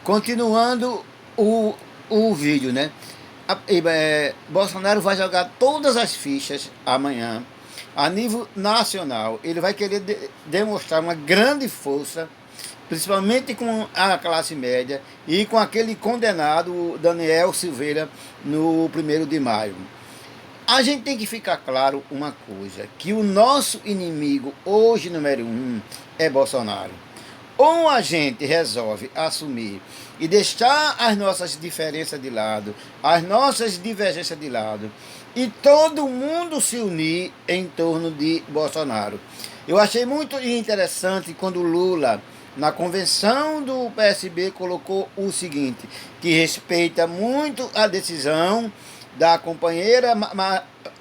Continuando o vídeo, né? Bolsonaro vai jogar todas as fichas amanhã a nível nacional. Ele vai querer demonstrar uma grande força, principalmente com a classe média e com aquele condenado Daniel Silveira no 1º de maio. A gente tem que ficar claro uma coisa, que o nosso inimigo hoje número 1 é Bolsonaro. Ou a gente resolve assumir e deixar as nossas diferenças de lado, as nossas divergências de lado, e todo mundo se unir em torno de Bolsonaro. Eu achei muito interessante quando Lula, na convenção do PSB, colocou o seguinte, que respeita muito a decisão da companheira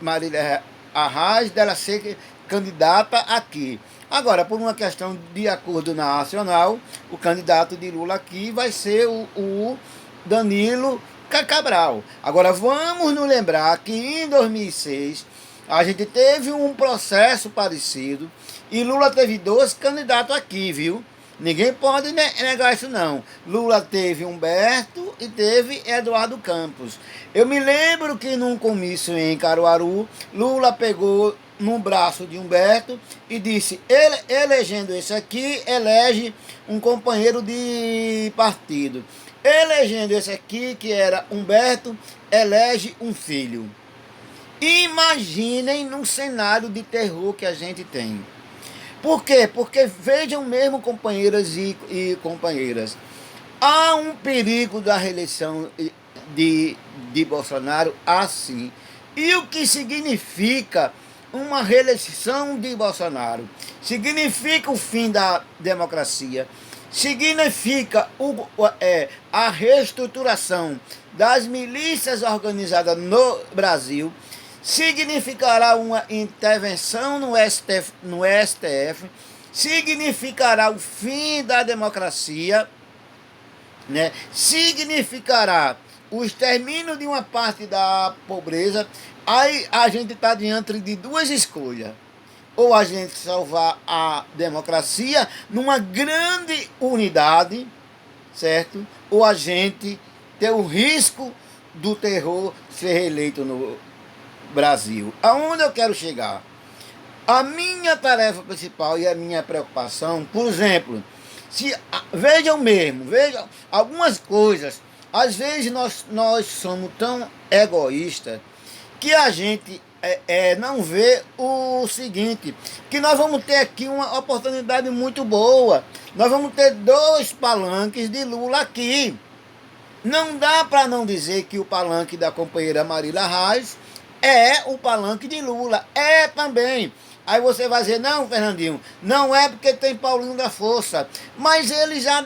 Marília Arraes dela ser candidata aqui. Agora, por uma questão de acordo nacional, o candidato de Lula aqui vai ser o Danilo Cabral. Agora, vamos nos lembrar que em 2006 a gente teve um processo parecido e Lula teve 2 candidatos aqui, viu? Ninguém pode negar isso não. Lula teve Humberto e teve Eduardo Campos. Eu me lembro que num comício em Caruaru, Lula pegou no braço de Humberto e disse, elegendo esse aqui, elege um companheiro de partido. Elegendo esse aqui, que era Humberto, elege um filho. Imaginem num cenário de terror que a gente tem. Por quê? Porque vejam mesmo, companheiras e companheiras, há um perigo da reeleição de Bolsonaro assim. E o que significa uma reeleição de Bolsonaro? Significa o fim da democracia, significa a reestruturação das milícias organizadas no Brasil, significará uma intervenção no STF, significará o fim da democracia, né? Significará o extermínio de uma parte da pobreza. Aí a gente está diante de 2 escolhas. Ou a gente salvar a democracia numa grande unidade, certo? Ou a gente ter o risco do terror ser reeleito no Brasil. Aonde eu quero chegar? A minha tarefa principal e a minha preocupação, por exemplo, vejam algumas coisas. Às vezes nós somos tão egoístas que a gente não vê o seguinte, que nós vamos ter aqui uma oportunidade muito boa. Nós vamos ter 2 palanques de Lula aqui. Não dá para não dizer que o palanque da companheira Marília Arraes é o palanque de Lula. É também. Aí você vai dizer, não, Fernandinho, não é porque tem Paulinho da Força. Mas ele já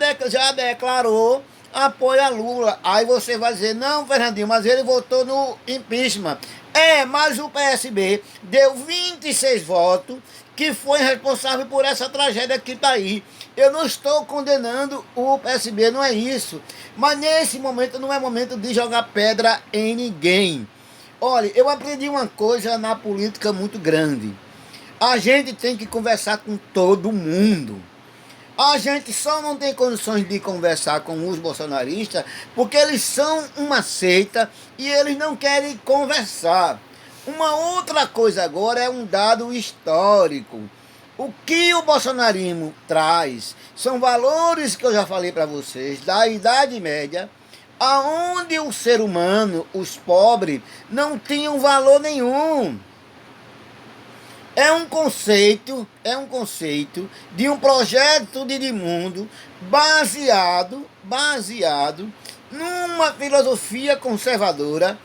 declarou apoio a Lula. Aí você vai dizer, não, Fernandinho, mas ele votou no impeachment. Mas o PSB deu 26 votos, que foi responsável por essa tragédia que está aí. Eu não estou condenando o PSB, não é isso. Mas nesse momento não é momento de jogar pedra em ninguém. Olha, eu aprendi uma coisa na política muito grande. A gente tem que conversar com todo mundo. A gente só não tem condições de conversar com os bolsonaristas porque eles são uma seita e eles não querem conversar. Uma outra coisa agora é um dado histórico. O que o bolsonarismo traz são valores que eu já falei para vocês, da Idade Média, aonde o ser humano, os pobres, não tinham valor nenhum. É um conceito de um projeto de mundo baseado numa filosofia conservadora,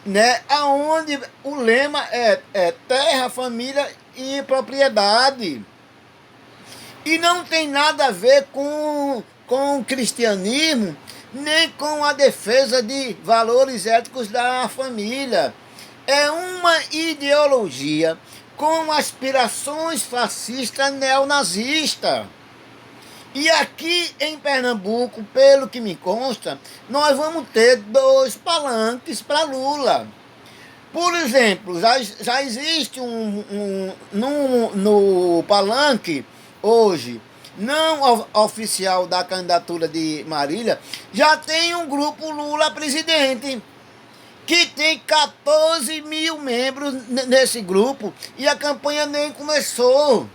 né, aonde o lema é terra, família e propriedade. E não tem nada a ver com o cristianismo, nem com a defesa de valores éticos da família. É uma ideologia com aspirações fascistas neonazistas. E aqui em Pernambuco, pelo que me consta, nós vamos ter 2 palanques para Lula. Por exemplo, já existe no palanque hoje não oficial da candidatura de Marília, já tem um grupo Lula presidente, que tem 14 mil membros nesse grupo, e a campanha nem começou.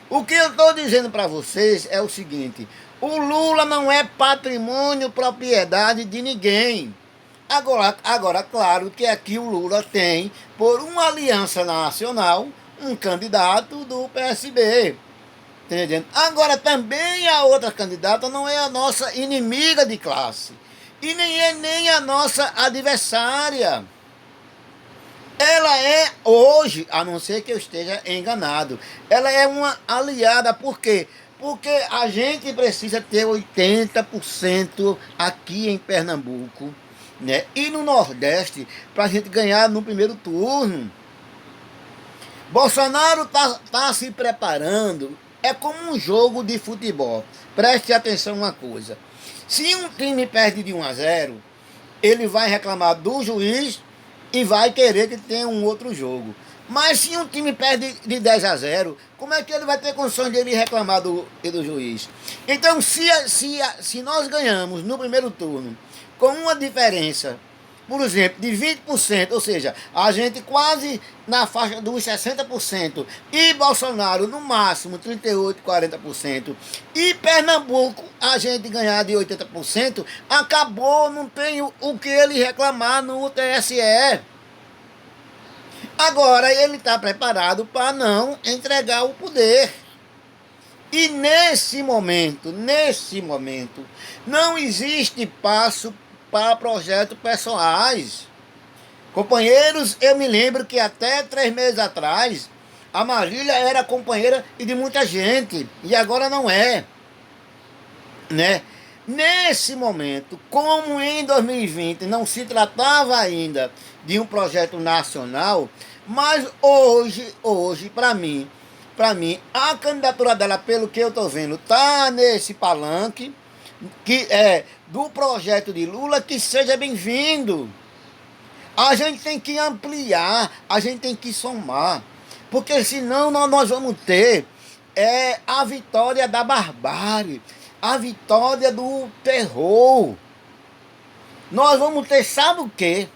O que eu estou dizendo para vocês é o seguinte: o Lula não é patrimônio, propriedade de ninguém. Agora, claro que aqui o Lula tem, por uma aliança nacional, um candidato do PSB. Entendendo? Agora, também a outra candidata não é a nossa inimiga de classe. E nem a nossa adversária. Ela é hoje, a não ser que eu esteja enganado, ela é uma aliada. Por quê? Porque a gente precisa ter 80% aqui em Pernambuco, né? E no Nordeste, para a gente ganhar no primeiro turno. Bolsonaro tá se preparando, é como um jogo de futebol. Preste atenção uma coisa: se um time perde de 1-0, ele vai reclamar do juiz e vai querer que tenha um outro jogo. Mas se um time perde de 10-0, como é que ele vai ter condições de ele reclamar do juiz? Então, se nós ganhamos no primeiro turno com uma diferença, por exemplo, de 20%, ou seja, a gente quase na faixa dos 60%, e Bolsonaro no máximo 38%, 40%, e Pernambuco a gente ganhar de 80%, acabou, não tem o que ele reclamar no TSE. Agora ele está preparado para não entregar o poder. E nesse momento, não existe passo para projetos pessoais. Companheiros, eu me lembro que até 3 meses atrás, a Marília era companheira e de muita gente, e agora não é, né? Nesse momento, como em 2020 não se tratava ainda de um projeto nacional, mas hoje para mim, a candidatura dela, pelo que eu estou vendo, está nesse palanque, que é do projeto de Lula, que seja bem-vindo. A gente tem que ampliar, a gente tem que somar, porque senão nós vamos ter a vitória da barbárie, a vitória do terror. Nós vamos ter, sabe o quê?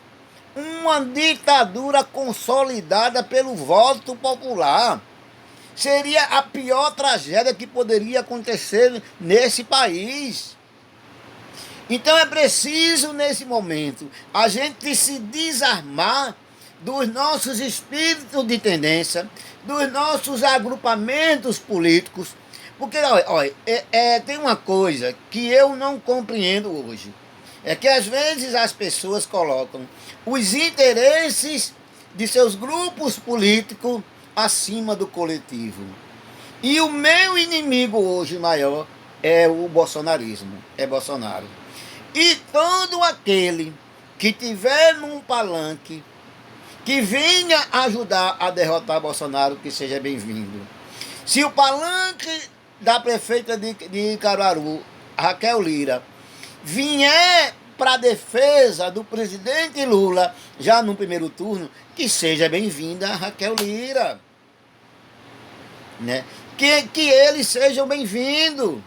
Uma ditadura consolidada pelo voto popular. Seria a pior tragédia que poderia acontecer nesse país. Então é preciso, nesse momento, a gente se desarmar dos nossos espíritos de tendência, dos nossos agrupamentos políticos. Porque, olha, tem uma coisa que eu não compreendo hoje. É que às vezes as pessoas colocam os interesses de seus grupos políticos acima do coletivo. E o meu inimigo hoje maior é o bolsonarismo, é Bolsonaro. E todo aquele que tiver num palanque, que venha ajudar a derrotar Bolsonaro, que seja bem-vindo. Se o palanque da prefeita de Caruaru, Raquel Lira, vier para a defesa do presidente Lula, já no primeiro turno, que seja bem-vinda a Raquel Lira, né? Que eles sejam bem-vindos.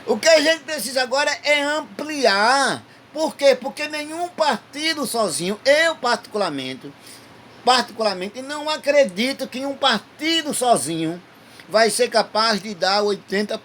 O que a gente precisa agora é ampliar. Por quê? Porque nenhum partido sozinho, eu particularmente não acredito que um partido sozinho vai ser capaz de dar 80%.